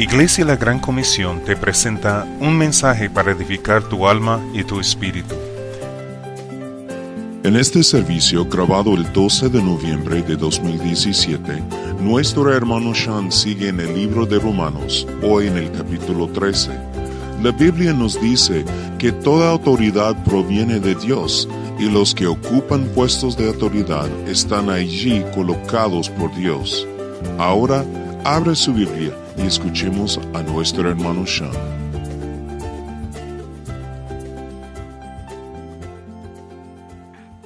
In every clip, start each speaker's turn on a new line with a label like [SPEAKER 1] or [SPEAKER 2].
[SPEAKER 1] Iglesia La Gran Comisión te presenta un mensaje para edificar tu alma y tu espíritu.
[SPEAKER 2] En este servicio, grabado el 12 de noviembre de 2017, nuestro hermano Sean sigue en el libro de Romanos, hoy en el capítulo 13. La Biblia nos dice que toda autoridad proviene de Dios y los que ocupan puestos de autoridad están allí colocados por Dios. Ahora, abre su Biblia y escuchemos a nuestro hermano Sean.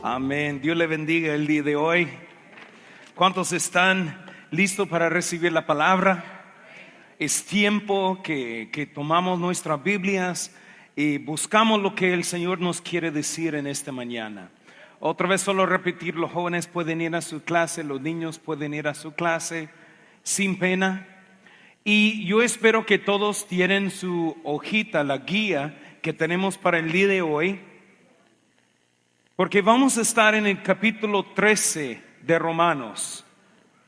[SPEAKER 3] Amén. Dios le bendiga el día de hoy. ¿Cuántos están listos para recibir la palabra? Es tiempo que tomamos nuestras Biblias y buscamos lo que el Señor nos quiere decir en esta mañana. Otra vez solo repetir, los jóvenes pueden ir a su clase, los niños pueden ir a su clase sin pena. Y yo espero que todos tienen su hojita, la guía que tenemos para el día de hoy, porque vamos a estar en el capítulo 13 de Romanos.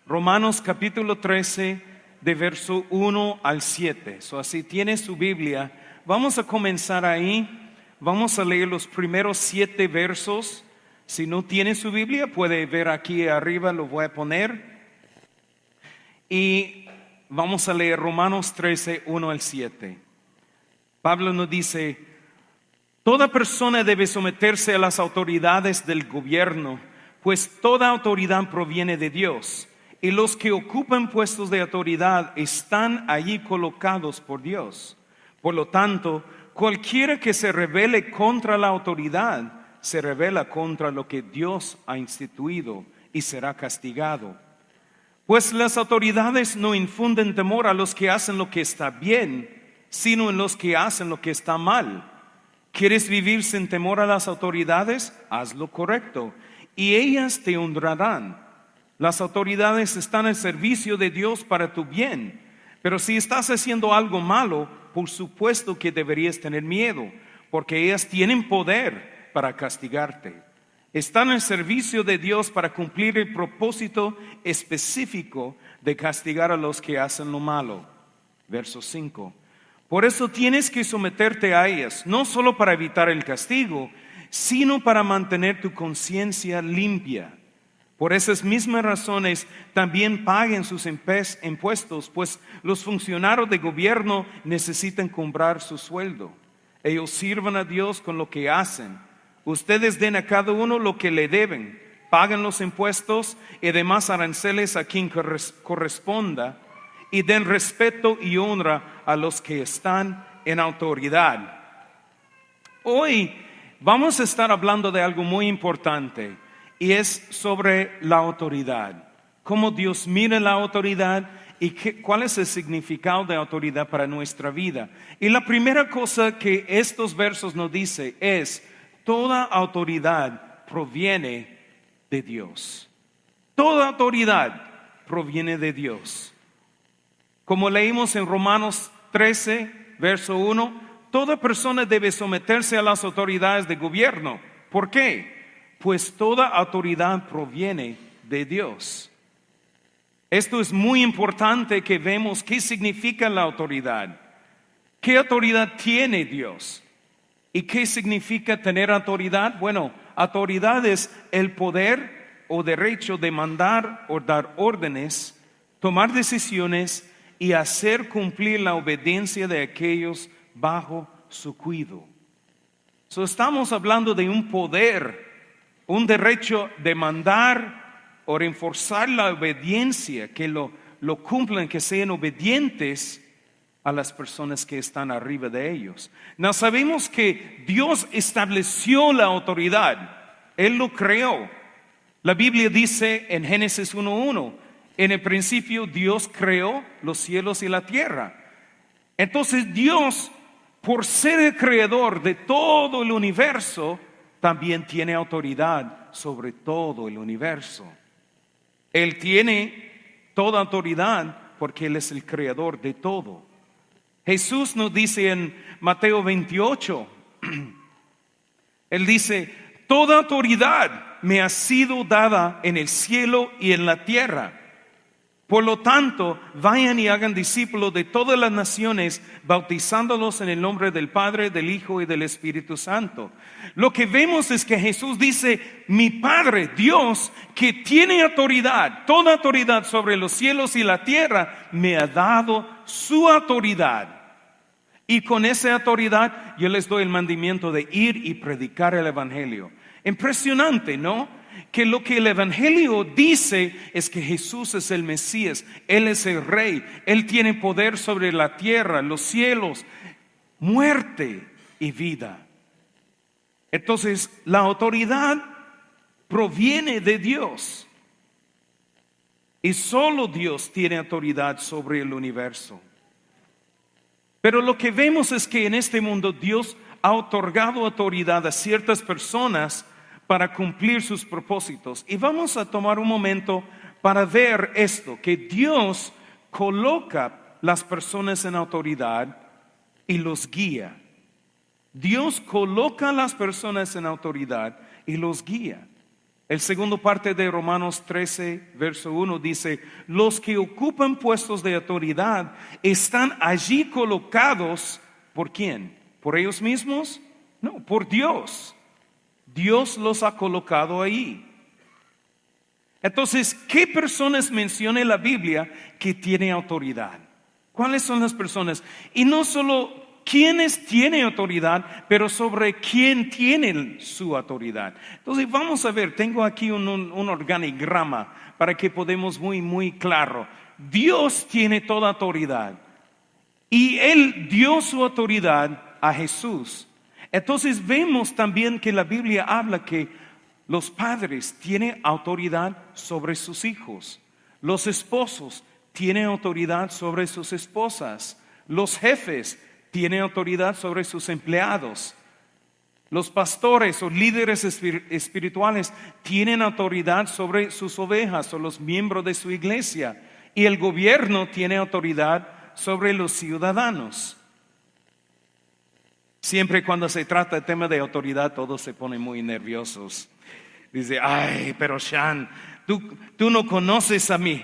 [SPEAKER 3] Romanos capítulo 13 de verso 1 al 7. Así tiene su Biblia. Vamos a comenzar ahí. Vamos a leer los primeros 7 versos. Si no tiene su Biblia, puede ver aquí arriba, lo voy a poner. Y vamos a leer Romanos 13, 1 al 7. Pablo nos dice: toda persona debe someterse a las autoridades del gobierno, pues toda autoridad proviene de Dios, y los que ocupan puestos de autoridad están allí colocados por Dios. Por lo tanto, cualquiera que se rebele contra la autoridad, se rebela contra lo que Dios ha instituido y será castigado. Pues las autoridades no infunden temor a los que hacen lo que está bien, sino en los que hacen lo que está mal. ¿Quieres vivir sin temor a las autoridades? Haz lo correcto, y ellas te honrarán. Las autoridades están al servicio de Dios para tu bien, pero si estás haciendo algo malo, por supuesto que deberías tener miedo, porque ellas tienen poder para castigarte. Están al servicio de Dios para cumplir el propósito específico de castigar a los que hacen lo malo. Verso 5. Por eso tienes que someterte a ellas, no solo para evitar el castigo, sino para mantener tu conciencia limpia. Por esas mismas razones también paguen sus impuestos, pues los funcionarios de gobierno necesitan cobrar su sueldo. Ellos sirvan a Dios con lo que hacen. Ustedes den a cada uno lo que le deben, paguen los impuestos y demás aranceles a quien corresponda, y den respeto y honra a los que están en autoridad. Hoy vamos a estar hablando de algo muy importante, y es sobre la autoridad. Cómo Dios mira la autoridad y cuál es el significado de autoridad para nuestra vida. Y la primera cosa que estos versos nos dice es: toda autoridad proviene de Dios. Toda autoridad proviene de Dios. Como leímos en Romanos 13, verso 1, toda persona debe someterse a las autoridades de gobierno. ¿Por qué? Pues toda autoridad proviene de Dios. Esto es muy importante, que vemos qué significa la autoridad. ¿Qué autoridad tiene Dios? ¿Y qué significa tener autoridad? Bueno, autoridad es el poder o derecho de mandar o dar órdenes, tomar decisiones y hacer cumplir la obediencia de aquellos bajo su cuidado. Estamos hablando de un poder, un derecho de mandar o reforzar la obediencia, que lo cumplan, que sean obedientes a las personas que están arriba de ellos. Nos sabemos que Dios estableció la autoridad. Él lo creó. La Biblia dice en Génesis 1:1, en el principio Dios creó los cielos y la tierra. Entonces Dios, por ser el creador de todo el universo, también tiene autoridad sobre todo el universo. Él tiene toda autoridad porque Él es el creador de todo. Jesús nos dice en Mateo 28, Él dice: toda autoridad me ha sido dada en el cielo y en la tierra. Por lo tanto, vayan y hagan discípulos de todas las naciones, bautizándolos en el nombre del Padre, del Hijo y del Espíritu Santo. Lo que vemos es que Jesús dice, mi Padre, Dios, que tiene autoridad, toda autoridad sobre los cielos y la tierra, me ha dado su autoridad. Y con esa autoridad yo les doy el mandamiento de ir y predicar el Evangelio. Impresionante, ¿no? Que lo que el Evangelio dice es que Jesús es el Mesías, Él es el Rey, Él tiene poder sobre la tierra, los cielos, muerte y vida. Entonces, la autoridad proviene de Dios y solo Dios tiene autoridad sobre el universo. Pero lo que vemos es que en este mundo Dios ha otorgado autoridad a ciertas personas para cumplir sus propósitos. Y vamos a tomar un momento para ver esto, que Dios coloca las personas en autoridad y los guía. Dios coloca a las personas en autoridad y los guía. El segundo parte de Romanos 13, verso 1 dice, los que ocupan puestos de autoridad están allí colocados, ¿por quién? ¿Por ellos mismos? No, por Dios. Dios los ha colocado ahí. Entonces, ¿qué personas menciona la Biblia que tienen autoridad? ¿Cuáles son las personas? Y no solo quiénes tienen autoridad, pero sobre quién tienen su autoridad. Entonces, vamos a ver, tengo aquí un organigrama para que podamos muy claro. Dios tiene toda autoridad y Él dio su autoridad a Jesús. Entonces vemos también que la Biblia habla que los padres tienen autoridad sobre sus hijos. Los esposos tienen autoridad sobre sus esposas. Los jefes tienen autoridad sobre sus empleados. Los pastores o líderes espirituales tienen autoridad sobre sus ovejas o los miembros de su iglesia. Y el gobierno tiene autoridad sobre los ciudadanos. Siempre cuando se trata de tema de autoridad, todos se ponen muy nerviosos. Dice, ay, pero Sean, tú no conoces a mi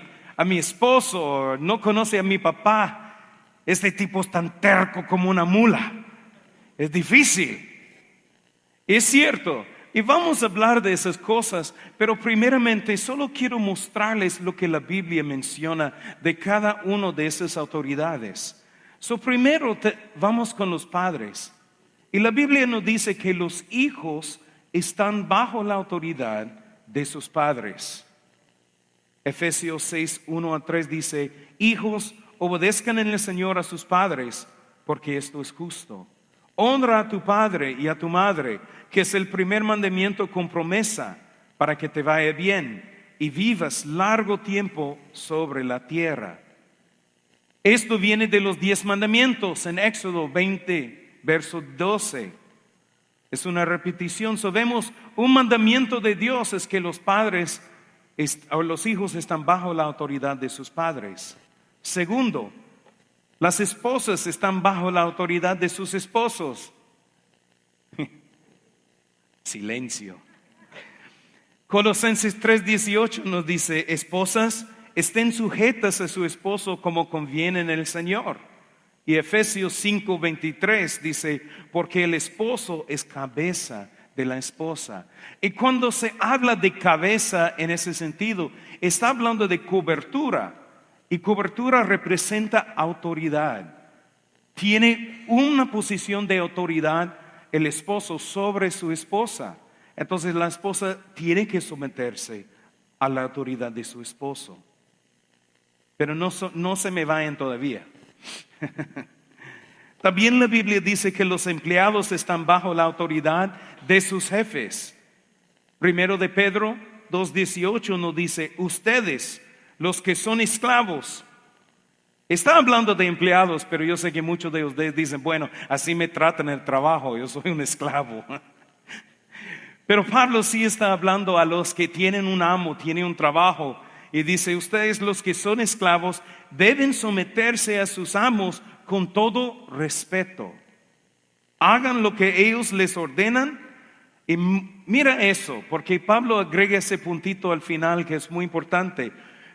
[SPEAKER 3] esposo, no conoces a mi papá. Este tipo es tan terco como una mula. Es difícil. Es cierto. Y vamos a hablar de esas cosas, pero primeramente solo quiero mostrarles lo que la Biblia menciona de cada una de esas autoridades. Primero vamos con los padres. Y la Biblia nos dice que los hijos están bajo la autoridad de sus padres. Efesios 6, 1 a 3 dice, hijos, obedezcan en el Señor a sus padres, porque esto es justo. Honra a tu padre y a tu madre, que es el primer mandamiento con promesa, para que te vaya bien y vivas largo tiempo sobre la tierra. Esto viene de los 10 mandamientos en Éxodo 20. Verso 12, es una repetición. Vemos un mandamiento de Dios es que los padres o los hijos están bajo la autoridad de sus padres. Segundo, las esposas están bajo la autoridad de sus esposos. Silencio. Colosenses 3:18 nos dice, esposas, estén sujetas a su esposo como conviene en el Señor. Y Efesios 5:23 dice, porque el esposo es cabeza de la esposa. Y cuando se habla de cabeza en ese sentido, está hablando de cobertura. Y cobertura representa autoridad. Tiene una posición de autoridad el esposo sobre su esposa. Entonces la esposa tiene que someterse a la autoridad de su esposo. Pero no se me vayan todavía. También la Biblia dice que los empleados están bajo la autoridad de sus jefes. Primero de Pedro 2:18 nos dice, ustedes, los que son esclavos. Está hablando de empleados, pero yo sé que muchos de ustedes dicen, bueno, así me tratan en el trabajo, yo soy un esclavo. Pero Pablo sí está hablando a los que tienen un amo, tienen un trabajo. Y dice, ustedes los que son esclavos deben someterse a sus amos con todo respeto. Hagan lo que ellos les ordenan. Y mira eso, porque Pablo agrega ese puntito al final que es muy importante.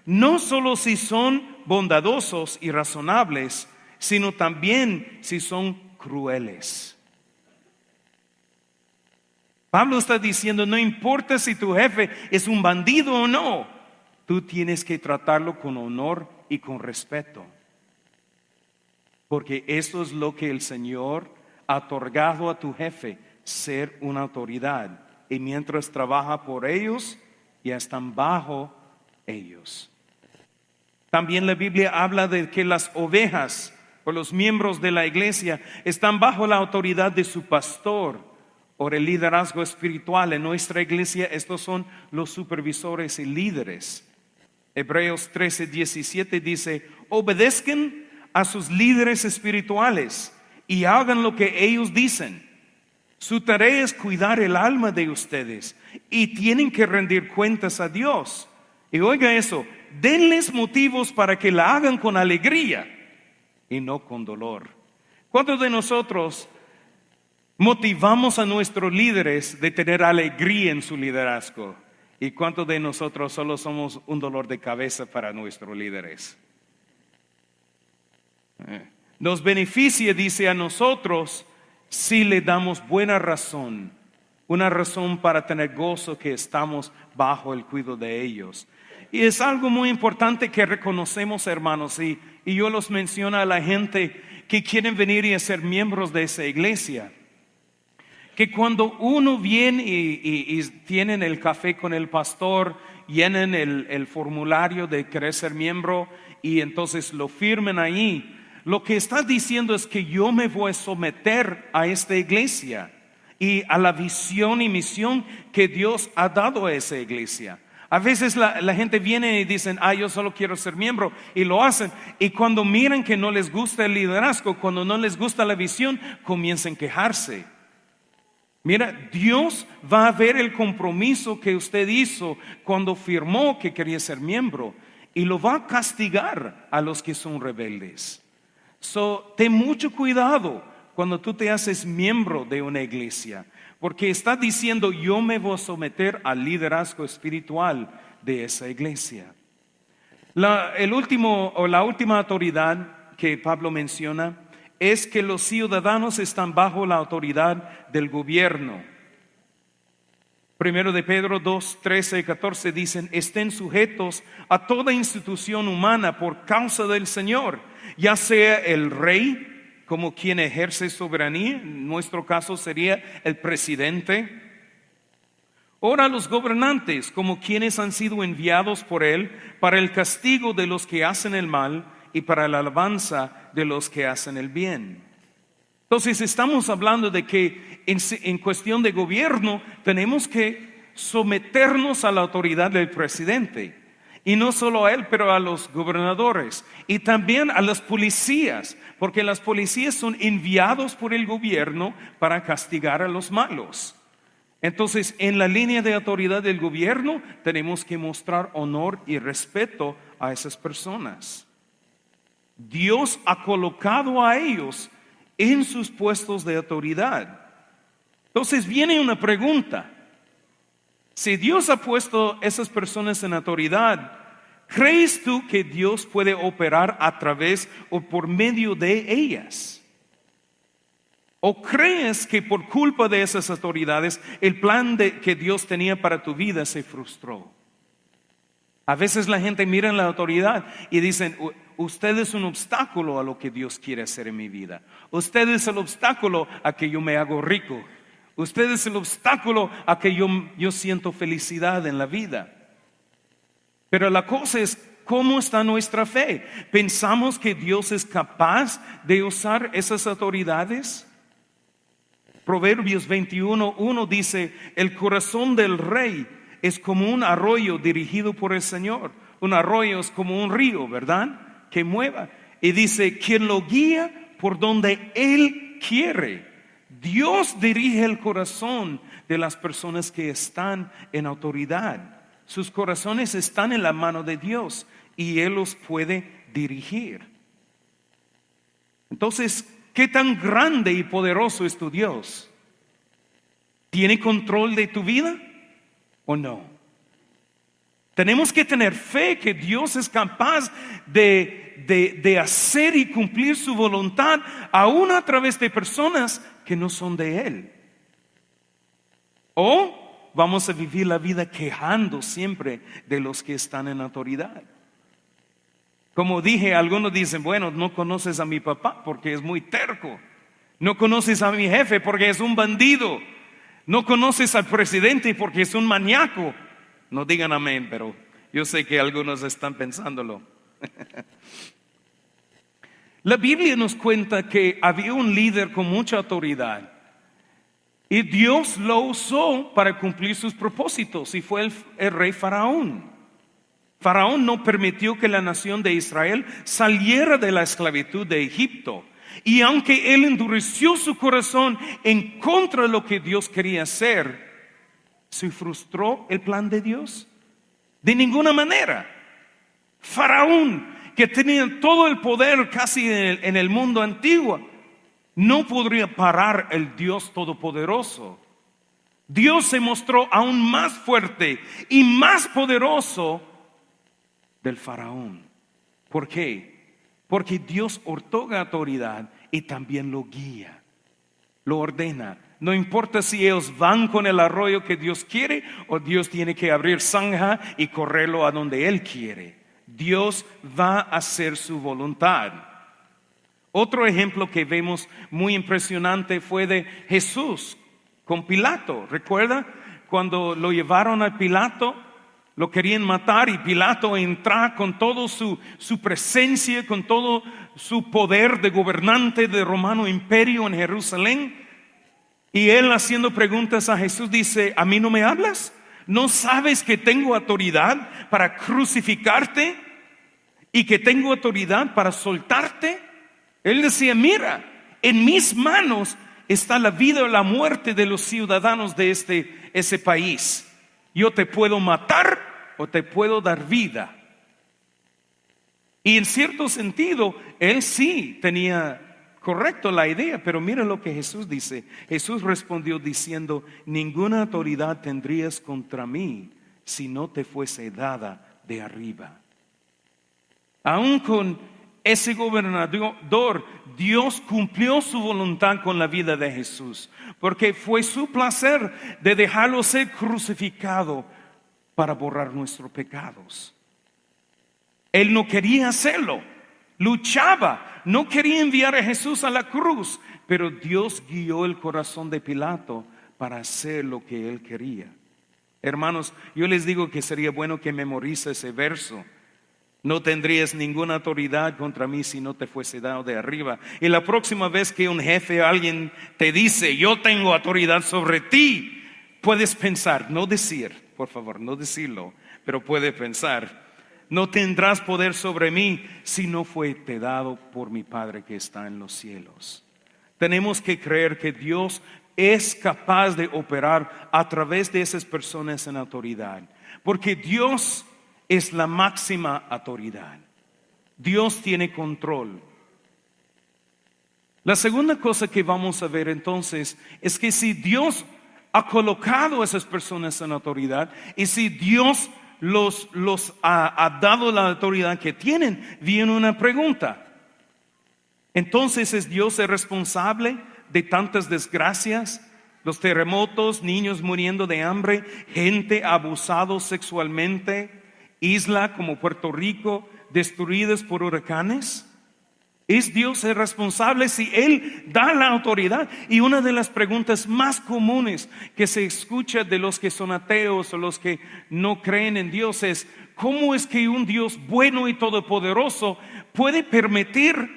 [SPEAKER 3] no solo si son bondadosos y razonables, sino también si son crueles. Pablo está diciendo, no importa si tu jefe es un bandido o no, tú tienes que tratarlo con honor y con respeto. Porque eso es lo que el Señor ha otorgado a tu jefe, ser una autoridad. Y mientras trabaja por ellos, ya están bajo ellos. También la Biblia habla de que las ovejas o los miembros de la iglesia están bajo la autoridad de su pastor o el liderazgo espiritual. En nuestra iglesia estos son los supervisores y líderes. Hebreos 13:17 dice, obedezcan a sus líderes espirituales y hagan lo que ellos dicen. Su tarea es cuidar el alma de ustedes y tienen que rendir cuentas a Dios. Y oiga eso, denles motivos para que la hagan con alegría y no con dolor. ¿Cuántos de nosotros motivamos a nuestros líderes de tener alegría en su liderazgo? ¿Y cuántos de nosotros solo somos un dolor de cabeza para nuestros líderes? Nos beneficia, dice, a nosotros si le damos buena razón, una razón para tener gozo que estamos bajo el cuidado de ellos. Y es algo muy importante que reconocemos, hermanos, y yo los menciono a la gente que quieren venir y ser miembros de esa iglesia, que cuando uno viene y tienen el café con el pastor, llenen el formulario de querer ser miembro y entonces lo firmen ahí, lo que está diciendo es que yo me voy a someter a esta iglesia y a la visión y misión que Dios ha dado a esa iglesia. A veces la gente viene y dicen, yo solo quiero ser miembro, y lo hacen, y cuando miran que no les gusta el liderazgo, cuando no les gusta la visión, comienzan a quejarse. Mira, Dios va a ver el compromiso que usted hizo cuando firmó que quería ser miembro, y lo va a castigar a los que son rebeldes. Ten mucho cuidado cuando tú te haces miembro de una iglesia, porque está diciendo, yo me voy a someter al liderazgo espiritual de esa iglesia. La última autoridad que Pablo menciona es que los ciudadanos están bajo la autoridad del gobierno. Primero de Pedro 2, 13 y 14 dicen, estén sujetos a toda institución humana por causa del Señor, ya sea el rey, como quien ejerce soberanía, en nuestro caso sería el presidente. Ahora los gobernantes, como quienes han sido enviados por él para el castigo de los que hacen el mal y para la alabanza de los que hacen el bien. Entonces estamos hablando de que en cuestión de gobierno tenemos que someternos a la autoridad del presidente. Y no solo a él, pero a los gobernadores y también a las policías, porque las policías son enviados por el gobierno para castigar a los malos. Entonces, en la línea de autoridad del gobierno tenemos que mostrar honor y respeto a esas personas. Dios ha colocado a ellos en sus puestos de autoridad. Entonces viene una pregunta. Si Dios ha puesto a esas personas en autoridad, ¿crees tú que Dios puede operar a través o por medio de ellas? ¿O crees que por culpa de esas autoridades el plan que Dios tenía para tu vida se frustró? A veces la gente mira en la autoridad y dicen, usted es un obstáculo a lo que Dios quiere hacer en mi vida. Usted es el obstáculo a que yo me hago rico. Usted es el obstáculo a que yo siento felicidad en la vida. Pero la cosa es, ¿cómo está nuestra fe? ¿Pensamos que Dios es capaz de usar esas autoridades? Proverbios 21:1 dice, el corazón del rey es como un arroyo dirigido por el Señor. Un arroyo es como un río, ¿verdad? Que mueva. Y dice, quien lo guía por donde Él quiere. Dios dirige el corazón de las personas que están en autoridad. Sus corazones están en la mano de Dios y Él los puede dirigir. Entonces, ¿qué tan grande y poderoso es tu Dios? ¿Tiene control de tu vida o no? Tenemos que tener fe que Dios es capaz de hacer y cumplir su voluntad, aún a través de personas que no son de Él. O vamos a vivir la vida quejando siempre de los que están en autoridad. Como dije, algunos dicen, bueno, no conoces a mi papá porque es muy terco. No conoces a mi jefe porque es un bandido. No conoces al presidente porque es un maníaco. No digan amén, pero yo sé que algunos están pensándolo. La Biblia nos cuenta que había un líder con mucha autoridad y Dios lo usó para cumplir sus propósitos, y fue el rey Faraón. Faraón no permitió que la nación de Israel saliera de la esclavitud de Egipto. Y aunque él endureció su corazón en contra de lo que Dios quería hacer, ¿se frustró el plan de Dios? De ninguna manera. Faraón, que tenía todo el poder casi en el mundo antiguo, no podría parar el Dios Todopoderoso. Dios se mostró aún más fuerte y más poderoso del Faraón. ¿Por qué? Porque Dios otorga autoridad y también lo guía, lo ordena. No importa si ellos van con el arroyo que Dios quiere o Dios tiene que abrir zanja y correrlo a donde Él quiere. Dios va a hacer su voluntad. Otro ejemplo que vemos muy impresionante fue de Jesús con Pilato. ¿Recuerda? Cuando lo llevaron a Pilato, lo querían matar, y Pilato entra con toda su presencia, con todo su poder de gobernante del romano imperio en Jerusalén. Y él, haciendo preguntas a Jesús, dice: ¿a mí no me hablas? ¿No sabes que tengo autoridad para crucificarte y que tengo autoridad para soltarte? Él decía: mira, en mis manos está la vida o la muerte de los ciudadanos de ese país. Yo te puedo matar o te puedo dar vida. Y en cierto sentido, él sí tenía correcto la idea, pero mira lo que Jesús dice. Jesús respondió diciendo: ninguna autoridad tendrías contra mí si no te fuese dada de arriba. Aún con ese gobernador, Dios cumplió su voluntad con la vida de Jesús, porque fue su placer de dejarlo ser crucificado para borrar nuestros pecados. Él no quería hacerlo, luchaba, no quería enviar a Jesús a la cruz, pero Dios guió el corazón de Pilato para hacer lo que él quería. Hermanos, yo les digo que sería bueno que memorice ese verso. No tendrías ninguna autoridad contra mí si no te fuese dado de arriba. Y la próxima vez que un jefe o alguien te dice: yo tengo autoridad sobre ti, puedes pensar, no decir, por favor, no decirlo, pero puede pensar: no tendrás poder sobre mí si no fue te dado por mi Padre que está en los cielos. Tenemos que creer que Dios es capaz de operar a través de esas personas en autoridad, porque Dios es la máxima autoridad. Dios tiene control. La segunda cosa que vamos a ver entonces es que si Dios ha colocado a esas personas en autoridad, y si Dios los ha dado la autoridad que tienen, viene una pregunta. Entonces, ¿es Dios el responsable de tantas desgracias? Los terremotos, niños muriendo de hambre, gente abusada sexualmente, islas como Puerto Rico destruidas por huracanes. ¿Es Dios el responsable si Él da la autoridad? Y una de las preguntas más comunes que se escucha de los que son ateos o los que no creen en Dios es: ¿cómo es que un Dios bueno y todopoderoso puede permitir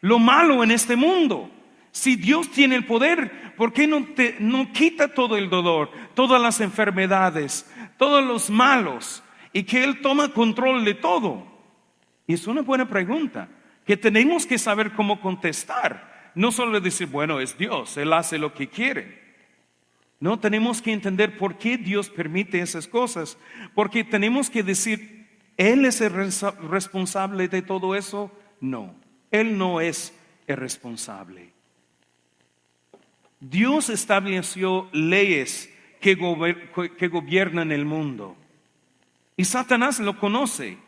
[SPEAKER 3] lo malo en este mundo? Si Dios tiene el poder, ¿por qué no quita todo el dolor, todas las enfermedades, todos los malos, y que Él toma control de todo? Y es una buena pregunta que tenemos que saber cómo contestar. No solo decir: bueno, es Dios, Él hace lo que quiere. No, tenemos que entender por qué Dios permite esas cosas. Porque tenemos que decir: ¿Él es el responsable de todo eso? No, Él no es el responsable. Dios estableció leyes que gobiernan el mundo. Y Satanás lo conoce.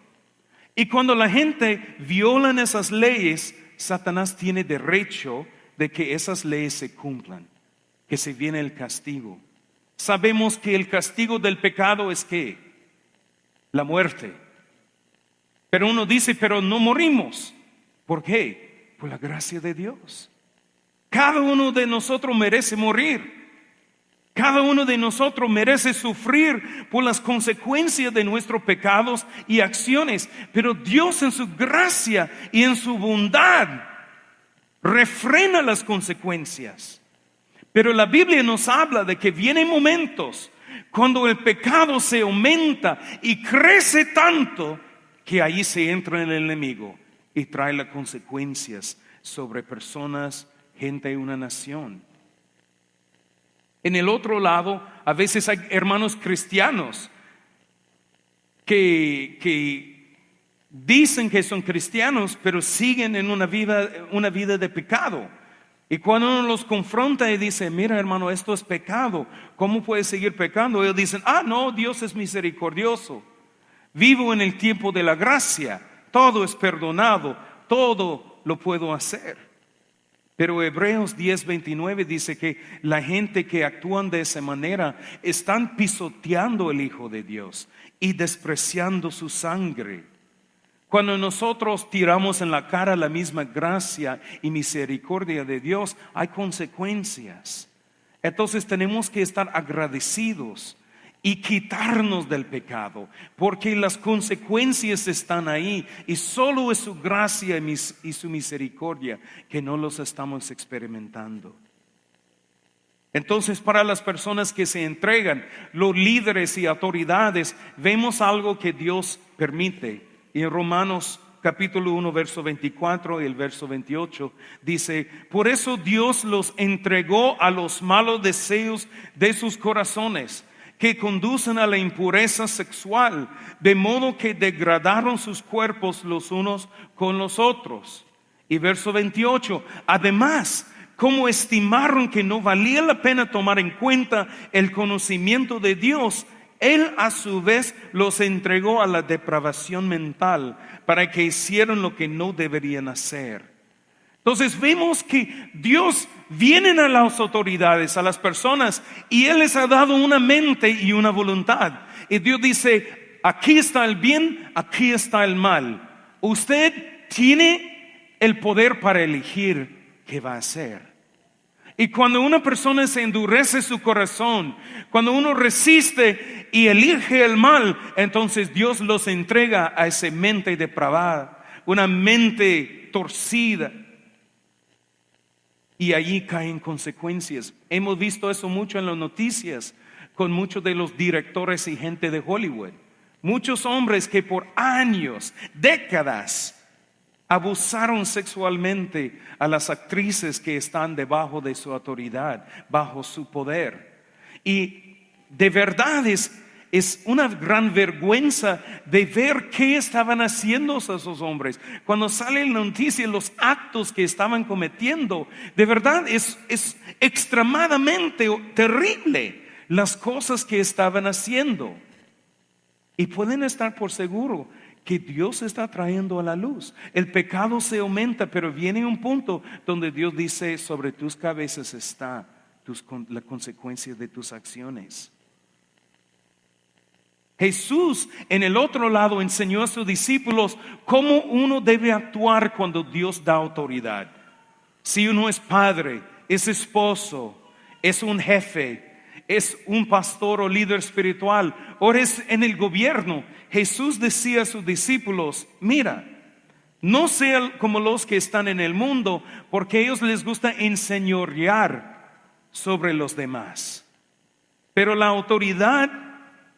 [SPEAKER 3] Y cuando la gente viola esas leyes, Satanás tiene derecho de que esas leyes se cumplan, que se viene el castigo. Sabemos que el castigo del pecado es ¿qué? La muerte. Pero uno dice, pero no morimos. ¿Por qué? Por la gracia de Dios. Cada uno de nosotros merece morir. Cada uno de nosotros merece sufrir por las consecuencias de nuestros pecados y acciones. Pero Dios en su gracia y en su bondad refrena las consecuencias. Pero la Biblia nos habla de que vienen momentos cuando el pecado se aumenta y crece tanto que ahí se entra el enemigo y trae las consecuencias sobre personas, gente y una nación. En el otro lado, a veces hay hermanos cristianos que dicen que son cristianos, pero siguen en una vida de pecado. Y cuando uno los confronta y dice, mira hermano, esto es pecado, ¿cómo puedes seguir pecando? Ellos dicen, no, Dios es misericordioso. Vivo en el tiempo de la gracia, todo es perdonado, todo lo puedo hacer. Pero Hebreos 10:29 dice que la gente que actúan de esa manera están pisoteando el Hijo de Dios y despreciando su sangre. Cuando nosotros tiramos en la cara la misma gracia y misericordia de Dios, hay consecuencias. Entonces tenemos que estar agradecidos y quitarnos del pecado, porque las consecuencias están ahí y solo es su gracia y su misericordia que no los estamos experimentando. Entonces, para las personas que se entregan, los líderes y autoridades, vemos algo que Dios permite. Y en Romanos capítulo 1, verso 24 y el verso 28 dice, por eso Dios los entregó a los malos deseos de sus corazones, que conducen a la impureza sexual, de modo que degradaron sus cuerpos los unos con los otros. Y verso 28, además, como estimaron que no valía la pena tomar en cuenta el conocimiento de Dios, Él a su vez los entregó a la depravación mental para que hicieran lo que no deberían hacer. Entonces vemos que Dios viene a las autoridades, a las personas, y Él les ha dado una mente y una voluntad. Y Dios dice, aquí está el bien, aquí está el mal. Usted tiene el poder para elegir qué va a hacer. Y cuando una persona se endurece su corazón, cuando uno resiste y elige el mal, entonces Dios los entrega a esa mente depravada, una mente torcida. Y allí caen consecuencias. Hemos visto eso mucho en las noticias con muchos de los directores y gente de Hollywood. Muchos hombres que por años, décadas, abusaron sexualmente a las actrices que están debajo de su autoridad, bajo su poder. Y de verdad es una gran vergüenza de ver qué estaban haciendo esos hombres. Cuando sale en la noticia los actos que estaban cometiendo, de verdad es extremadamente terrible las cosas que estaban haciendo. Y pueden estar por seguro que Dios está trayendo a la luz. El pecado se aumenta, pero viene un punto donde Dios dice, sobre tus cabezas está la consecuencia de tus acciones. Jesús en el otro lado enseñó a sus discípulos cómo uno debe actuar cuando Dios da autoridad. Si uno es padre, es esposo, es un jefe, es un pastor o líder espiritual, o es en el gobierno, Jesús decía a sus discípulos, mira, no sean como los que están en el mundo, porque a ellos les gusta enseñorear sobre los demás. Pero la autoridad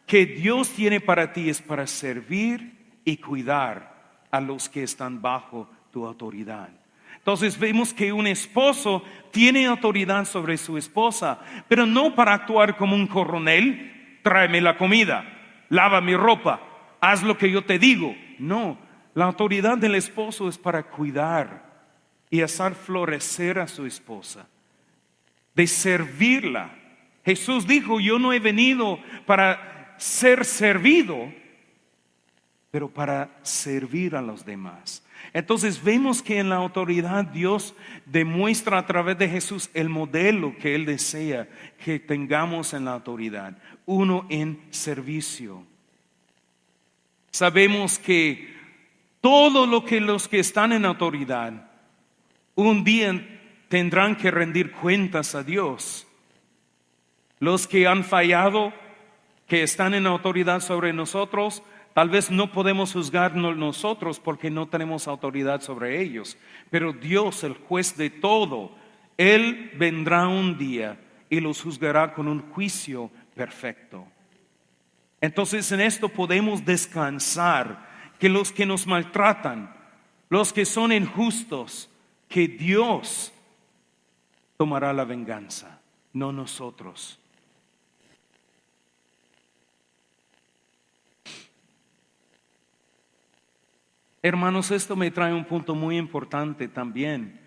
[SPEAKER 3] que Dios tiene para ti es para servir y cuidar a los que están bajo tu autoridad. Entonces vemos que un esposo tiene autoridad sobre su esposa, pero no para actuar como un coronel, tráeme la comida, lava mi ropa, haz lo que yo te digo. No, la autoridad del esposo es para cuidar y hacer florecer a su esposa, de servirla. Jesús dijo, yo no he venido para ser servido, pero para servir a los demás. Entonces vemos que en la autoridad Dios demuestra a través de Jesús el modelo que Él desea que tengamos en la autoridad. Uno en servicio. Sabemos que todo lo que los que están en autoridad un día tendrán que rendir cuentas a Dios. Los que han fallado, que están en autoridad sobre nosotros, tal vez no podemos juzgarnos nosotros porque no tenemos autoridad sobre ellos. Pero Dios, el juez de todo, Él vendrá un día y los juzgará con un juicio perfecto. Entonces en esto podemos descansar, que los que nos maltratan, los que son injustos, que Dios tomará la venganza, no nosotros. Hermanos, esto me trae un punto muy importante también.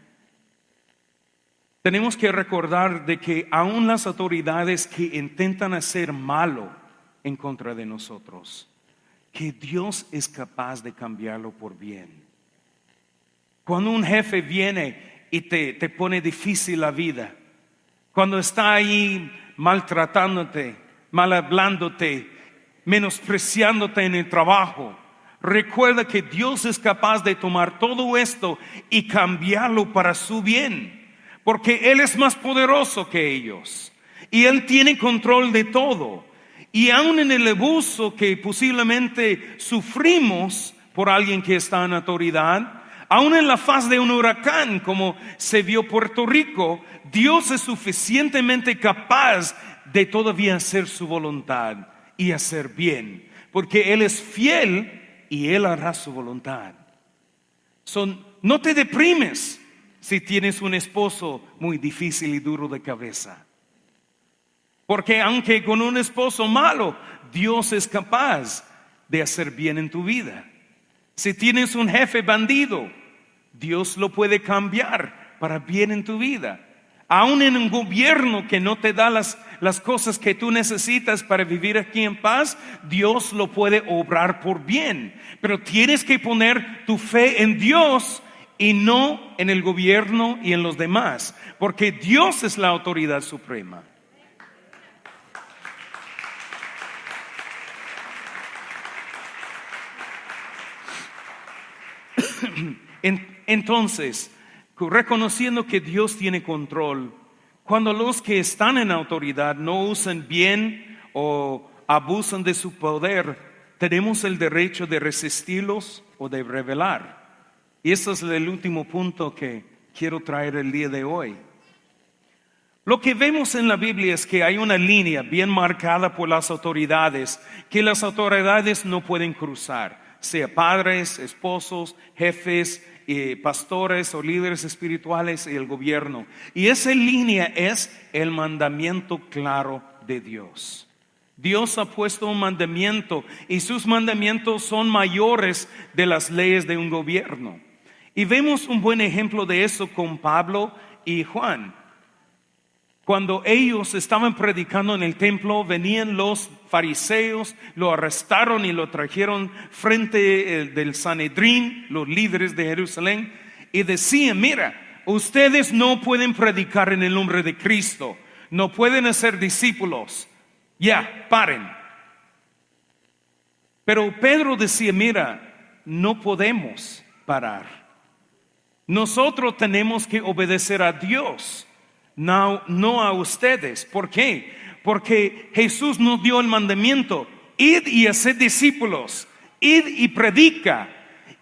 [SPEAKER 3] Tenemos que recordar de que aún las autoridades que intentan hacer malo en contra de nosotros, que Dios es capaz de cambiarlo por bien. Cuando un jefe viene y te pone difícil la vida, cuando está ahí maltratándote, mal hablándote, menospreciándote en el trabajo, recuerda que Dios es capaz de tomar todo esto y cambiarlo para su bien, porque Él es más poderoso que ellos y Él tiene control de todo. Y aún en el abuso que posiblemente sufrimos por alguien que está en autoridad, aún en la faz de un huracán como se vio Puerto Rico, Dios es suficientemente capaz de todavía hacer su voluntad y hacer bien, porque Él es fiel y Él hará su voluntad. No te deprimes si tienes un esposo muy difícil y duro de cabeza. Porque aunque con un esposo malo, Dios es capaz de hacer bien en tu vida. Si tienes un jefe bandido, Dios lo puede cambiar para bien en tu vida. Aún en un gobierno que no te da las cosas que tú necesitas para vivir aquí en paz, Dios lo puede obrar por bien. Pero tienes que poner tu fe en Dios y no en el gobierno y en los demás, porque Dios es la autoridad suprema. Entonces, reconociendo que Dios tiene control, cuando los que están en autoridad no usan bien o abusan de su poder, tenemos el derecho de resistirlos o de rebelar. Y ese es el último punto que quiero traer el día de hoy. Lo que vemos en la Biblia es que hay una línea bien marcada por las autoridades, que las autoridades no pueden cruzar, sea padres, esposos, jefes, pastores o líderes espirituales y el gobierno. Y esa línea es el mandamiento claro de Dios. Dios ha puesto un mandamiento y sus mandamientos son mayores de las leyes de un gobierno. Y vemos un buen ejemplo de eso con Pablo y Juan. Cuando ellos estaban predicando en el templo, venían los fariseos, lo arrestaron y lo trajeron frente del Sanedrín, los líderes de Jerusalén, y decían: mira, ustedes no pueden predicar en el nombre de Cristo, no pueden hacer discípulos, ya, paren. Pero Pedro decía: mira, no podemos parar. Nosotros tenemos que obedecer a Dios, no a ustedes. ¿Por qué? Porque Jesús nos dio el mandamiento: id y haced discípulos, id y predica.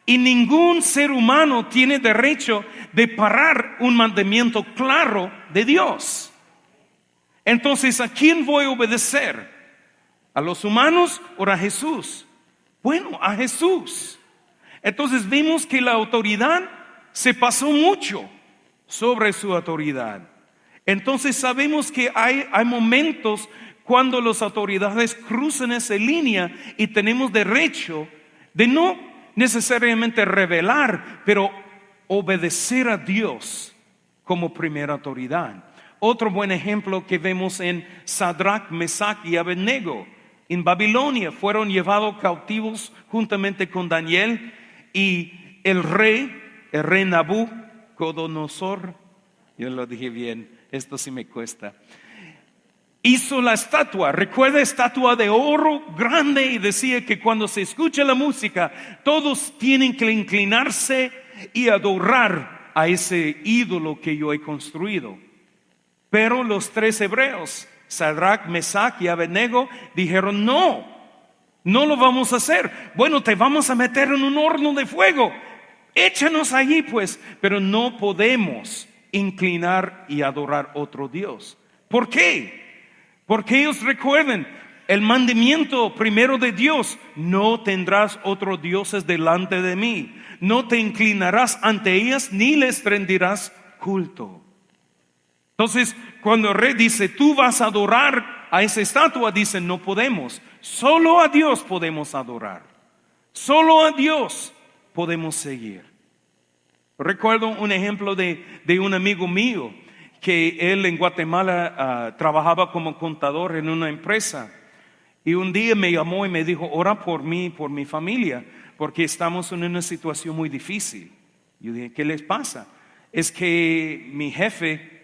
[SPEAKER 3] Y ningún ser humano tiene derecho de parar un mandamiento claro de Dios. Entonces, ¿a quién voy a obedecer? ¿A los humanos o a Jesús? Bueno, a Jesús. Entonces vimos que la autoridad se pasó mucho sobre su autoridad. Entonces sabemos que hay momentos cuando las autoridades cruzan esa línea y tenemos derecho de no necesariamente rebelar, pero obedecer a Dios como primera autoridad. Otro buen ejemplo que vemos en Sadrach, Mesach y Abednego. en Babilonia. Fueron llevados cautivos juntamente con Daniel y el rey Nabucodonosor, yo lo dije bien, esto sí me cuesta, hizo la estatua. Recuerda, estatua de oro grande, y decía que cuando se escucha la música todos tienen que inclinarse y adorar a ese ídolo que yo he construido. Pero los 3 hebreos, Sadrach, Mesach y Abednego, dijeron: no lo vamos a hacer. Bueno, te vamos a meter en un horno de fuego, échanos allí pues. Pero no podemos inclinar y adorar otro Dios. ¿Por qué? Porque ellos recuerden el mandamiento primero de Dios: no tendrás otros dioses delante de mí, no te inclinarás ante ellas ni les rendirás culto. Entonces, cuando el rey dice: tú vas a adorar a esa estatua, dicen: no podemos, solo a Dios podemos adorar, solo a Dios podemos seguir. Recuerdo un ejemplo de un amigo mío, que él en Guatemala trabajaba como contador en una empresa, y un día me llamó y me dijo: ora por mí, por mi familia, porque estamos en una situación muy difícil. Yo dije: ¿qué les pasa? Es que mi jefe,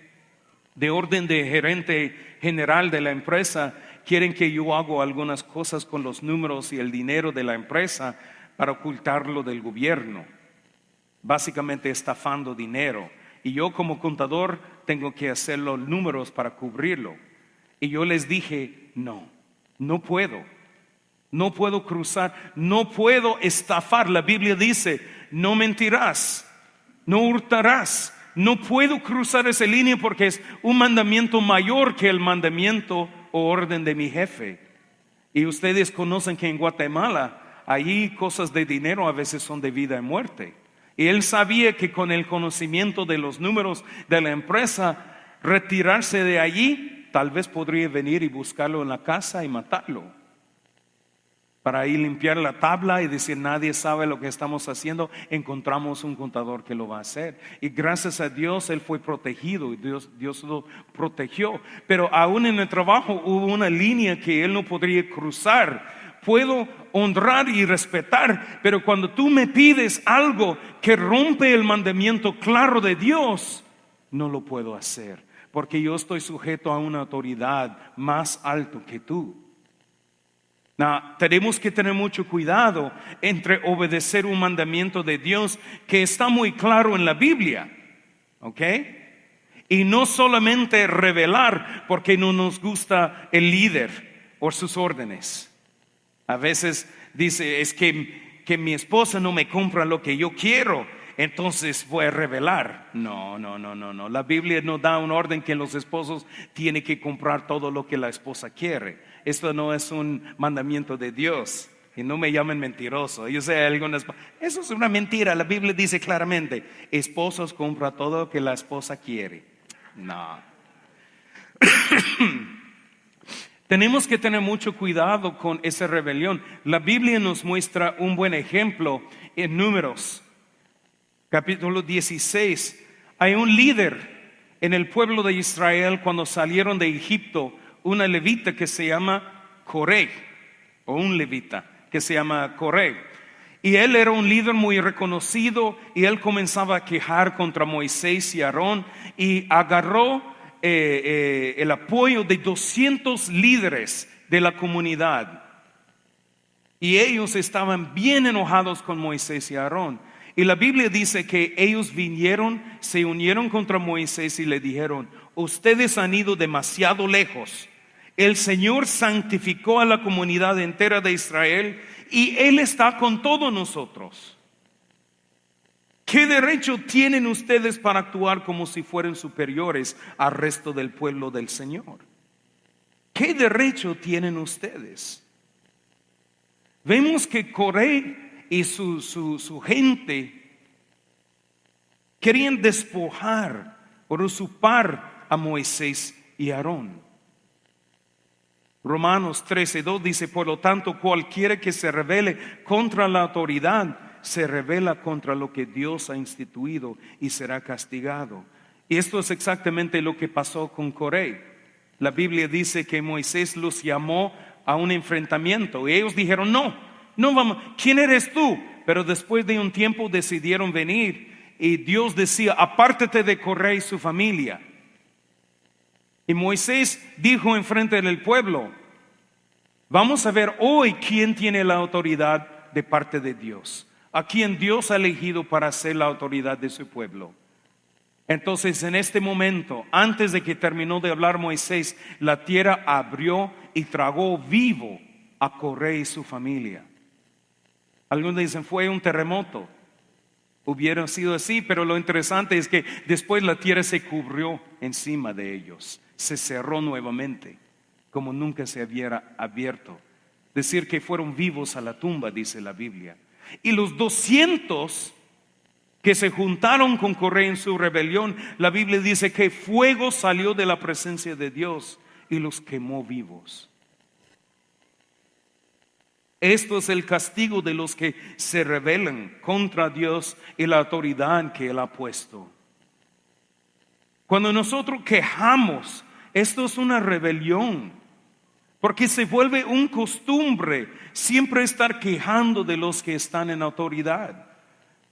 [SPEAKER 3] de orden de gerente general de la empresa, quieren que yo haga algunas cosas con los números y el dinero de la empresa para ocultarlo del gobierno, básicamente estafando dinero. Y yo como contador tengo que hacer los números para cubrirlo. Y yo les dije: no puedo cruzar, no puedo estafar. La Biblia dice: no mentirás, no hurtarás. No puedo cruzar esa línea porque es un mandamiento mayor que el mandamiento o orden de mi jefe. Y ustedes conocen que en Guatemala, allí cosas de dinero a veces son de vida y muerte. Y él sabía que con el conocimiento de los números de la empresa, retirarse de allí, tal vez podría venir y buscarlo en la casa y matarlo, para ir limpiar la tabla y decir: nadie sabe lo que estamos haciendo, encontramos un contador que lo va a hacer. Y gracias a Dios él fue protegido y Dios lo protegió. Pero aún en el trabajo hubo una línea que él no podría cruzar. Puedo honrar y respetar, pero cuando tú me pides algo que rompe el mandamiento claro de Dios, no lo puedo hacer, porque yo estoy sujeto a una autoridad más alto que tú. Tenemos que tener mucho cuidado entre obedecer un mandamiento de Dios que está muy claro en la Biblia, ¿ok? Y no solamente revelar porque no nos gusta el líder o sus órdenes. A veces dice: es que mi esposa no me compra lo que yo quiero, entonces voy a revelar. No. La Biblia no da un orden que los esposos tienen que comprar todo lo que la esposa quiere. Esto no es un mandamiento de Dios. Y no me llamen mentiroso. Yo sé algunas, eso es una mentira. La Biblia dice claramente: esposos, compra todo lo que la esposa quiere. No. Tenemos que tener mucho cuidado con esa rebelión. La Biblia nos muestra un buen ejemplo en Números, capítulo 16. Hay un líder en el pueblo de Israel cuando salieron de Egipto, una levita que se llama Coré, o un levita que se llama Coré. Y él era un líder muy reconocido, y él comenzaba a quejar contra Moisés y Aarón, y agarró el apoyo de 200 líderes de la comunidad. Y ellos estaban bien enojados con Moisés y Aarón. Y la Biblia dice que ellos vinieron, se unieron contra Moisés y le dijeron: ustedes han ido demasiado lejos. El Señor santificó a la comunidad entera de Israel y Él está con todos nosotros. ¿Qué derecho tienen ustedes para actuar como si fueran superiores al resto del pueblo del Señor? ¿Qué derecho tienen ustedes? Vemos que Coré y su gente querían despojar o usurpar a Moisés y Aarón. Romanos 13:2 dice: por lo tanto, cualquiera que se rebele contra la autoridad se rebela contra lo que Dios ha instituido y será castigado. Y esto es exactamente lo que pasó con Coré. La Biblia dice que Moisés los llamó a un enfrentamiento. Y ellos dijeron, no vamos, ¿quién eres tú? Pero después de un tiempo decidieron venir y Dios decía, apártate de Coré y su familia. Y Moisés dijo enfrente del pueblo, vamos a ver hoy quién tiene la autoridad de parte de Dios, a quien Dios ha elegido para ser la autoridad de su pueblo. Entonces en este momento, antes de que terminó de hablar Moisés, la tierra abrió y tragó vivo a Coré y su familia. Algunos dicen fue un terremoto. Hubiera sido así, pero lo interesante es que después la tierra se cubrió encima de ellos, se cerró nuevamente, como nunca se hubiera abierto. Decir que fueron vivos a la tumba, dice la Biblia. Y los 200 que se juntaron con Coré en su rebelión, la Biblia dice que fuego salió de la presencia de Dios y los quemó vivos. Esto es el castigo de los que se rebelan contra Dios y la autoridad que Él ha puesto. Cuando nosotros quejamos, esto es una rebelión, porque se vuelve una costumbre siempre estar quejando de los que están en autoridad.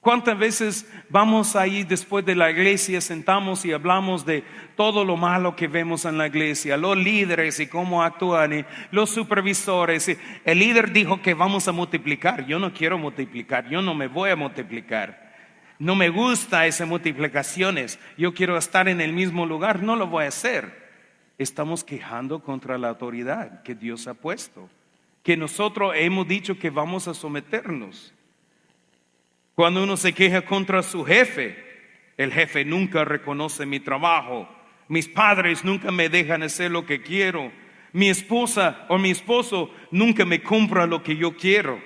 [SPEAKER 3] ¿Cuántas veces vamos ahí después de la iglesia, sentamos y hablamos de todo lo malo que vemos en la iglesia, los líderes y cómo actúan, y los supervisores? El líder dijo que vamos a multiplicar. Yo no quiero multiplicar, yo no me voy a multiplicar. No me gusta esas multiplicaciones. Yo quiero estar en el mismo lugar, no lo voy a hacer. Estamos quejando contra la autoridad que Dios ha puesto, que nosotros hemos dicho que vamos a someternos. Cuando uno se queja contra su jefe, el jefe nunca reconoce mi trabajo, mis padres nunca me dejan hacer lo que quiero, mi esposa o mi esposo nunca me compra lo que yo quiero.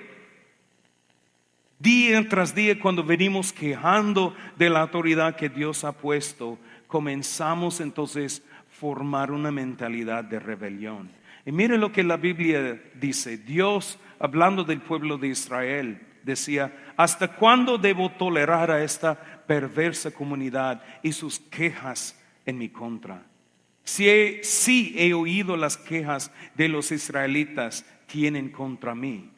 [SPEAKER 3] Día tras día, cuando venimos quejando de la autoridad que Dios ha puesto, comenzamos entonces a formar una mentalidad de rebelión. Y mire lo que la Biblia dice. Dios, hablando del pueblo de Israel, decía, ¿hasta cuándo debo tolerar a esta perversa comunidad y sus quejas en mi contra? Sí he oído las quejas de los israelitas tienen contra mí.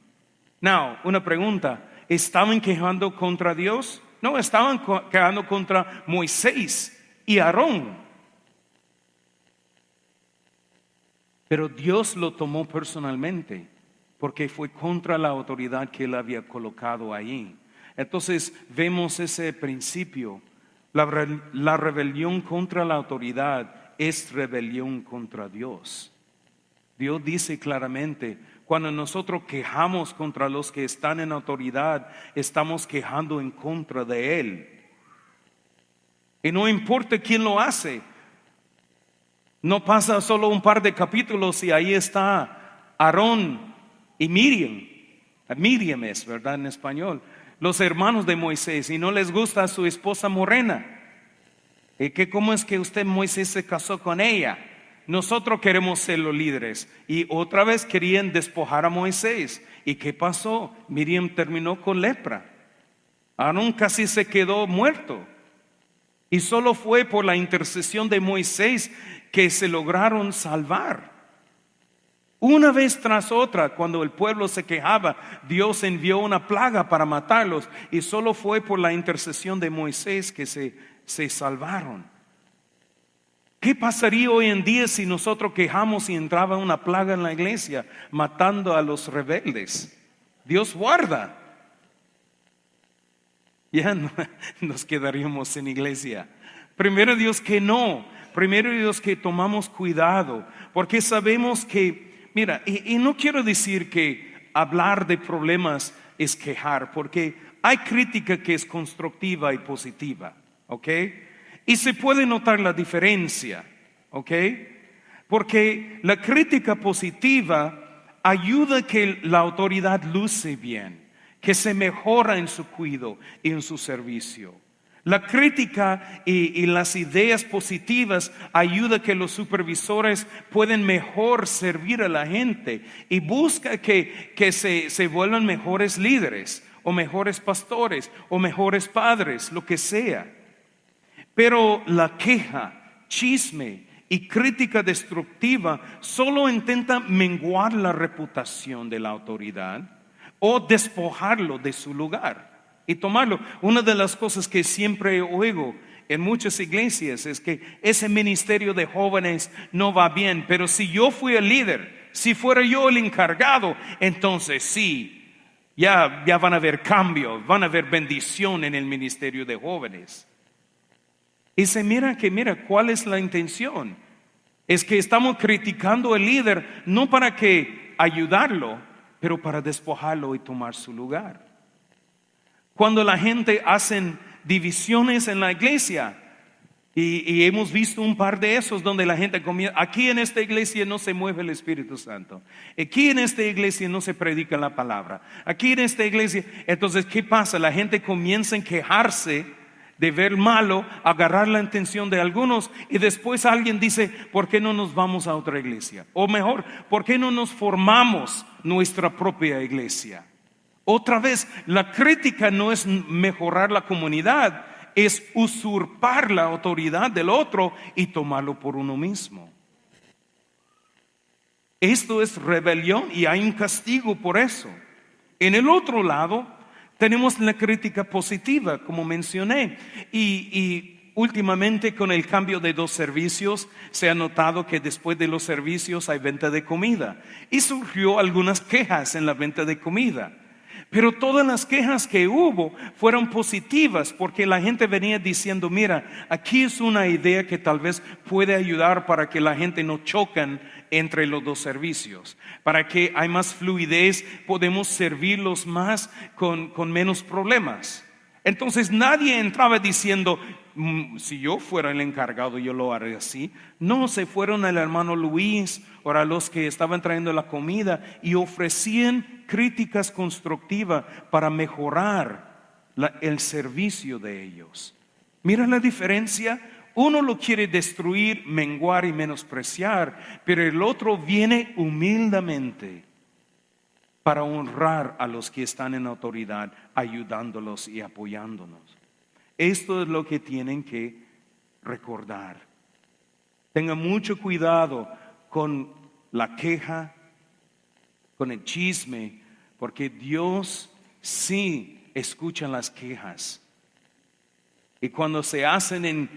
[SPEAKER 3] Now, una pregunta, ¿estaban quejando contra Dios? No, estaban quejando contra Moisés y Aarón. Pero Dios lo tomó personalmente, porque fue contra la autoridad que Él había colocado ahí. Entonces vemos ese principio. La rebelión contra la autoridad es rebelión contra Dios. Dios dice claramente, cuando nosotros quejamos contra los que están en autoridad, estamos quejando en contra de Él. Y no importa quién lo hace. No pasa solo un par de capítulos y ahí está Aarón y Miriam es, ¿verdad? En español, los hermanos de Moisés, y no les gusta a su esposa morena. ¿Y cómo es que Moisés se casó con ella? Nosotros queremos ser los líderes. Y otra vez querían despojar a Moisés. ¿Y qué pasó? Miriam terminó con lepra. Aarón casi se quedó muerto. Y solo fue por la intercesión de Moisés que se lograron salvar. Una vez tras otra, cuando el pueblo se quejaba, Dios envió una plaga para matarlos, y solo fue por la intercesión de Moisés que se salvaron. ¿Qué pasaría hoy en día si nosotros quejamos y entraba una plaga en la iglesia matando a los rebeldes? Dios guarda. Ya no, nos quedaríamos sin iglesia. Primero Dios que no. Primero Dios que tomamos cuidado, porque sabemos que, mira, y no quiero decir que hablar de problemas es quejar, porque hay crítica que es constructiva y positiva, ¿ok? Y se puede notar la diferencia, ¿ok? Porque la crítica positiva ayuda a que la autoridad luce bien, que se mejora en su cuidado y en su servicio. La crítica y las ideas positivas ayuda a que los supervisores pueden mejor servir a la gente y busca que se vuelvan mejores líderes o mejores pastores o mejores padres, lo que sea. Pero la queja, chisme y crítica destructiva solo intenta menguar la reputación de la autoridad o despojarlo de su lugar y tomarlo. Una de las cosas que siempre oigo en muchas iglesias es que ese ministerio de jóvenes no va bien, pero si yo fui el líder, si fuera yo el encargado, entonces sí, ya van a haber cambios, van a haber bendición en el ministerio de jóvenes. Y se mira cuál es la intención. Es que estamos criticando al líder no para que ayudarlo, pero para despojarlo y tomar su lugar. Cuando la gente hace divisiones en la iglesia, y hemos visto un par de esos donde la gente comienza, aquí en esta iglesia no se mueve el Espíritu Santo, aquí en esta iglesia no se predica la palabra, aquí en esta iglesia, entonces ¿qué pasa? La gente comienza a quejarse de ver malo, agarrar la atención de algunos, y después alguien dice, ¿por qué no nos vamos a otra iglesia? O mejor, ¿por qué no nos formamos nuestra propia iglesia? Otra vez, la crítica no es mejorar la comunidad, es usurpar la autoridad del otro y tomarlo por uno mismo. Esto es rebelión y hay un castigo por eso. En el otro lado, tenemos la crítica positiva, como mencioné, y últimamente con el cambio de 2 servicios se ha notado que después de los servicios hay venta de comida y surgió algunas quejas en la venta de comida. Pero todas las quejas que hubo fueron positivas porque la gente venía diciendo, mira, aquí es una idea que tal vez puede ayudar para que la gente no choquen entre los 2 servicios. Para que hay más fluidez, podemos servirlos más con menos problemas. Entonces nadie entraba diciendo, si yo fuera el encargado yo lo haré así. No, se fueron al hermano Luis o a los que estaban trayendo la comida y ofrecían críticas constructivas para mejorar el servicio de ellos. Mira la diferencia. Uno lo quiere destruir, menguar y menospreciar, pero el otro viene humildemente para honrar a los que están en autoridad, ayudándolos y apoyándonos. Esto es lo que tienen que recordar. Tengan mucho cuidado con la queja, con el chisme, porque Dios sí escucha las quejas. Y cuando se hacen en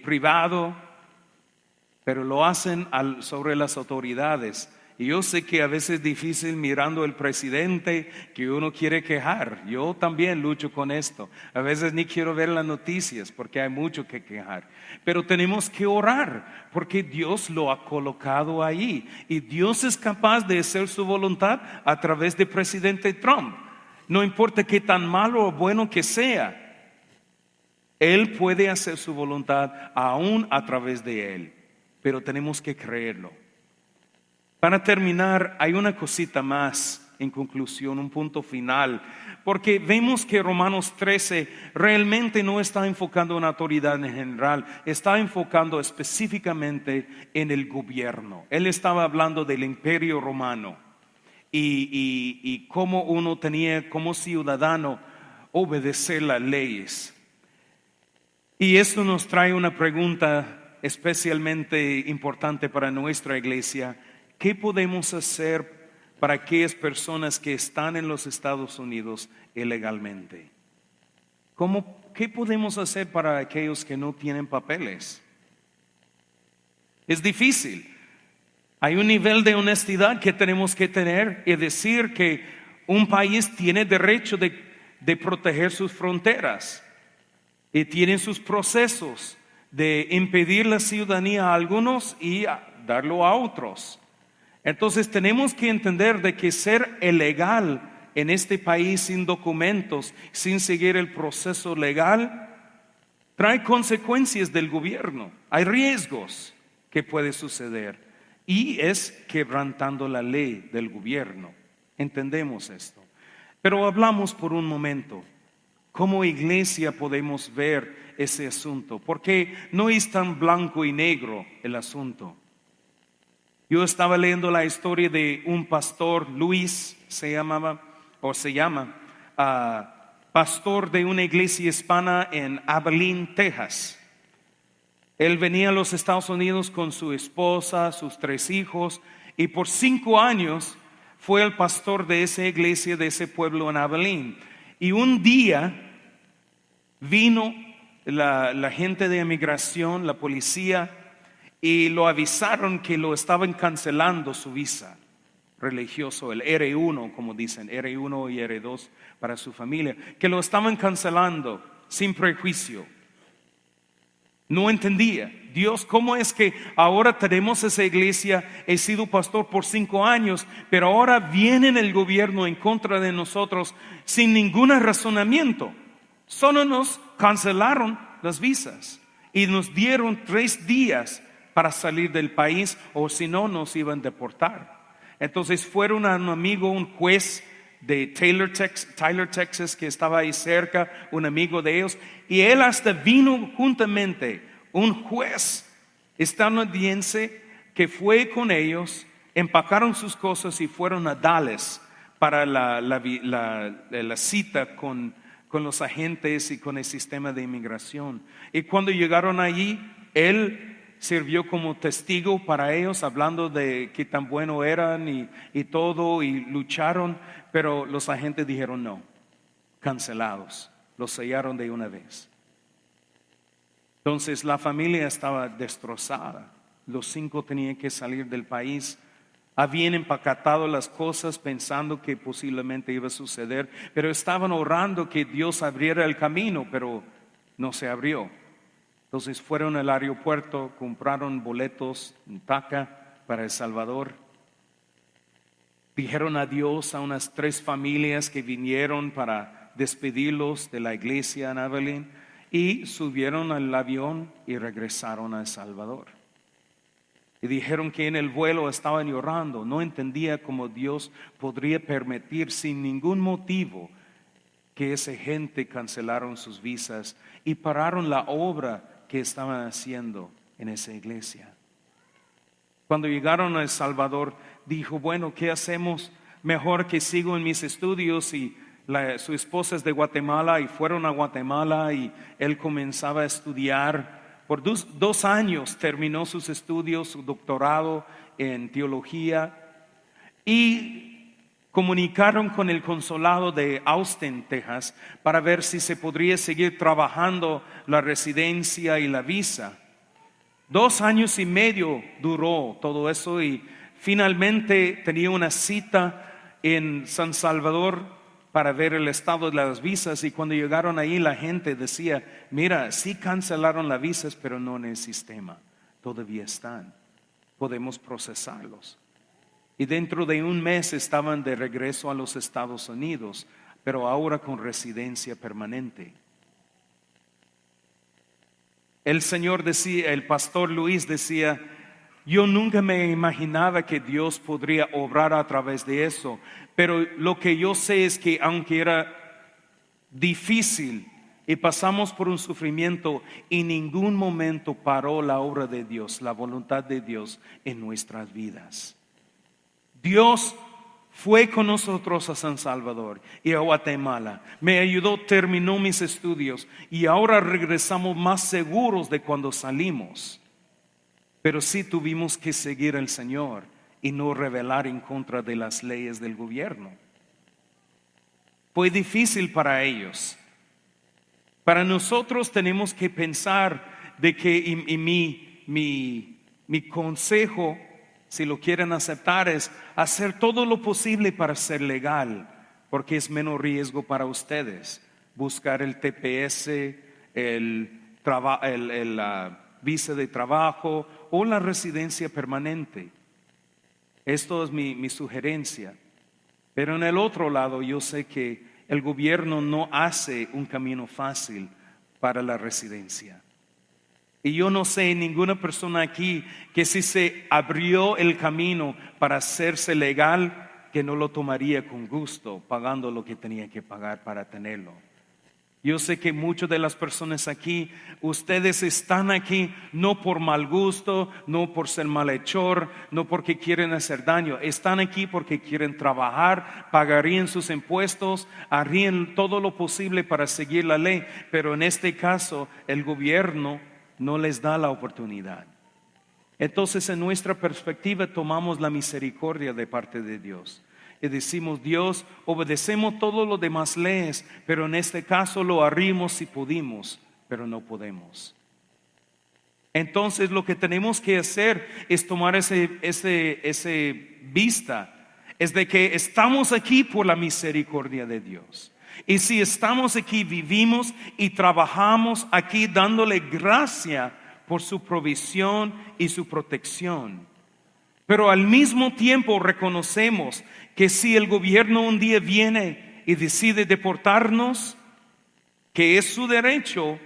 [SPEAKER 3] privado, pero lo hacen sobre las autoridades. Y yo sé que a veces es difícil mirando al presidente que uno quiere quejar. Yo también lucho con esto. A veces ni quiero ver las noticias porque hay mucho que quejar. Pero tenemos que orar porque Dios lo ha colocado ahí. Y Dios es capaz de hacer su voluntad a través del presidente Trump. No importa qué tan malo o bueno que sea. Él puede hacer su voluntad aún a través de él. Pero tenemos que creerlo. Para terminar, hay una cosita más en conclusión, un punto final, porque vemos que Romanos 13 realmente no está enfocando en autoridad en general, está enfocando específicamente en el gobierno. Él estaba hablando del imperio romano y cómo uno tenía como ciudadano obedecer las leyes. Y esto nos trae una pregunta especialmente importante para nuestra iglesia. ¿Qué podemos hacer para aquellas personas que están en los Estados Unidos ilegalmente? ¿Qué podemos hacer para aquellos que no tienen papeles? Es difícil. Hay un nivel de honestidad que tenemos que tener y decir que un país tiene derecho de proteger sus fronteras y tiene sus procesos de impedir la ciudadanía a algunos y darlo a otros. Entonces tenemos que entender de que ser ilegal en este país sin documentos, sin seguir el proceso legal, trae consecuencias del gobierno. Hay riesgos que puede suceder y es quebrantando la ley del gobierno. Entendemos esto. Pero hablamos por un momento. ¿Cómo iglesia podemos ver ese asunto? Porque no es tan blanco y negro el asunto. Yo estaba leyendo la historia de un pastor, Luis se llama, pastor de una iglesia hispana en Abilene, Texas. Él venía a los Estados Unidos con su esposa, sus 3 hijos, y por 5 años fue el pastor de esa iglesia, de ese pueblo en Abilene. Y un día vino la gente de inmigración, la policía, y lo avisaron que lo estaban cancelando su visa religioso, el R1, como dicen, R1 y R2 para su familia, que lo estaban cancelando sin prejuicio. No entendía, Dios, ¿cómo es que ahora tenemos esa iglesia? He sido pastor por 5 años, pero ahora viene el gobierno en contra de nosotros sin ningún razonamiento. Solo nos cancelaron las visas y nos dieron 3 días para salir del país, o si no nos iban a deportar. Entonces fueron a un amigo, un juez de Tyler, Texas, que estaba ahí cerca, un amigo de ellos, y él hasta vino juntamente, un juez estadounidense que fue con ellos, empacaron sus cosas y fueron a Dallas para la cita con los agentes y con el sistema de inmigración. Y cuando llegaron allí, él sirvió como testigo para ellos, hablando de qué tan bueno eran y todo, y lucharon, pero los agentes dijeron no, cancelados, los sellaron de una vez. Entonces la familia estaba destrozada, los 5 tenían que salir del país. Habían empacatado las cosas pensando que posiblemente iba a suceder, pero estaban orando que Dios abriera el camino, pero no se abrió. Entonces fueron al aeropuerto, compraron boletos en Taca para El Salvador. Dijeron adiós a unas 3 familias que vinieron para despedirlos de la iglesia en Abilene, y subieron al avión y regresaron a El Salvador. Y dijeron que en el vuelo estaban llorando, no entendía cómo Dios podría permitir sin ningún motivo que esa gente cancelaron sus visas y pararon la obra que estaban haciendo en esa iglesia. Cuando llegaron a El Salvador, dijo, bueno, ¿qué hacemos? Mejor que sigo en mis estudios. Y su esposa es de Guatemala, y fueron a Guatemala, y él comenzaba a estudiar. Por 2 años terminó sus estudios, su doctorado en teología, y comunicaron con el consulado de Austin, Texas, para ver si se podría seguir trabajando la residencia y la visa. 2 años y medio duró todo eso, y finalmente tenía una cita en San Salvador para ver el estado de las visas. Y cuando llegaron ahí, la gente decía, mira, sí cancelaron las visas, pero no en el sistema, todavía están, podemos procesarlos. Y dentro de 1 mes estaban de regreso a los Estados Unidos, pero ahora con residencia permanente. El Señor decía, el pastor Luis decía, yo nunca me imaginaba que Dios podría obrar a través de eso, pero lo que yo sé es que aunque era difícil y pasamos por un sufrimiento, en ningún momento paró la obra de Dios, la voluntad de Dios en nuestras vidas. Dios fue con nosotros a San Salvador y a Guatemala, me ayudó, terminó mis estudios, y ahora regresamos más seguros de cuando salimos. Pero sí tuvimos que seguir al Señor y no rebelar en contra de las leyes del gobierno. Fue difícil para ellos. Para nosotros tenemos que pensar de que mi consejo, si lo quieren aceptar, es hacer todo lo posible para ser legal, porque es menos riesgo para ustedes. Buscar el TPS, la visa de trabajo o la residencia permanente. Esto es mi sugerencia. Pero en el otro lado, yo sé que el gobierno no hace un camino fácil para la residencia. Y yo no sé ninguna persona aquí que si se abrió el camino para hacerse legal, que no lo tomaría con gusto, pagando lo que tenía que pagar para tenerlo. Yo sé que muchas de las personas aquí, ustedes están aquí no por mal gusto, no por ser malhechor, no porque quieren hacer daño. Están aquí porque quieren trabajar, pagarían sus impuestos, harían todo lo posible para seguir la ley. Pero en este caso, el gobierno no les da la oportunidad. Entonces, en nuestra perspectiva, tomamos la misericordia de parte de Dios y decimos: Dios, obedecemos todo lo demás leyes, pero en este caso lo haríamos si pudimos, pero no podemos. Entonces, lo que tenemos que hacer es tomar ese vista, es de que estamos aquí por la misericordia de Dios. Y si estamos aquí, vivimos y trabajamos aquí dándole gracia por su provisión y su protección. Pero al mismo tiempo reconocemos que si el gobierno un día viene y decide deportarnos, que es su derecho,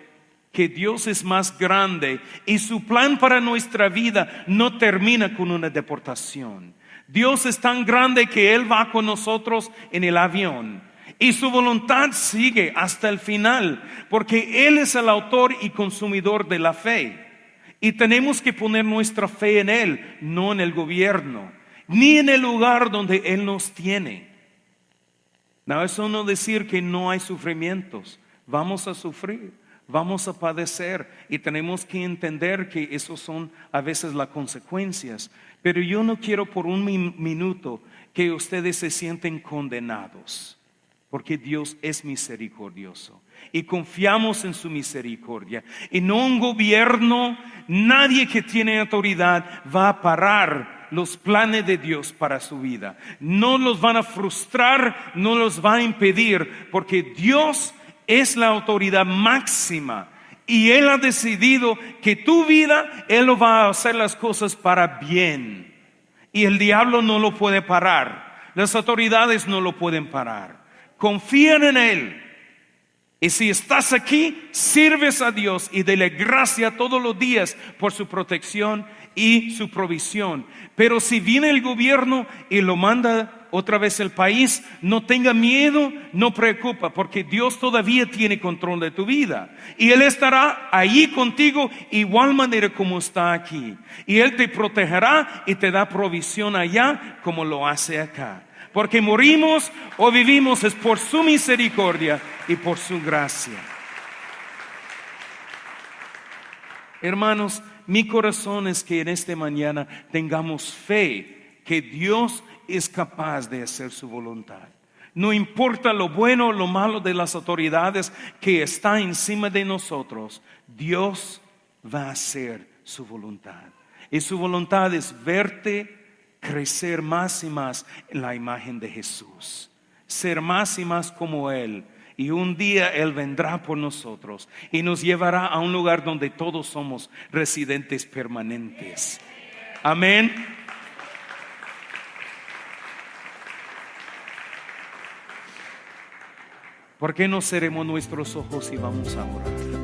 [SPEAKER 3] que Dios es más grande y su plan para nuestra vida no termina con una deportación. Dios es tan grande que Él va con nosotros en el avión y su voluntad sigue hasta el final, porque Él es el autor y consumidor de la fe. Y tenemos que poner nuestra fe en Él, no en el gobierno, ni en el lugar donde Él nos tiene. No, eso no decir que no hay sufrimientos. Vamos a sufrir, vamos a padecer, y tenemos que entender que esos son a veces las consecuencias. Pero yo no quiero por un minuto que ustedes se sienten condenados, porque Dios es misericordioso y confiamos en su misericordia. Y no un gobierno, nadie que tiene autoridad va a parar los planes de Dios para su vida. No los van a frustrar, no los va a impedir, porque Dios es la autoridad máxima y Él ha decidido que tu vida, Él lo va a hacer las cosas para bien. Y el diablo no lo puede parar, las autoridades no lo pueden parar. Confían en Él. Y si estás aquí, sirves a Dios y dele gracia todos los días por su protección y su provisión. Pero si viene el gobierno y lo manda otra vez el país, no tenga miedo, no preocupa, porque Dios todavía tiene control de tu vida. Y Él estará ahí contigo igual manera como está aquí. Y Él te protegerá y te da provisión allá como lo hace acá. Porque morimos o vivimos es por su misericordia y por su gracia. Hermanos, mi corazón es que en esta mañana tengamos fe que Dios es capaz de hacer su voluntad. No importa lo bueno o lo malo de las autoridades que están encima de nosotros, Dios va a hacer su voluntad. Y su voluntad es verte crecer más y más en la imagen de Jesús, ser más y más como Él. Y un día Él vendrá por nosotros y nos llevará a un lugar donde todos somos residentes permanentes. Amén. ¿Por qué no cerremos nuestros ojos y vamos a orar?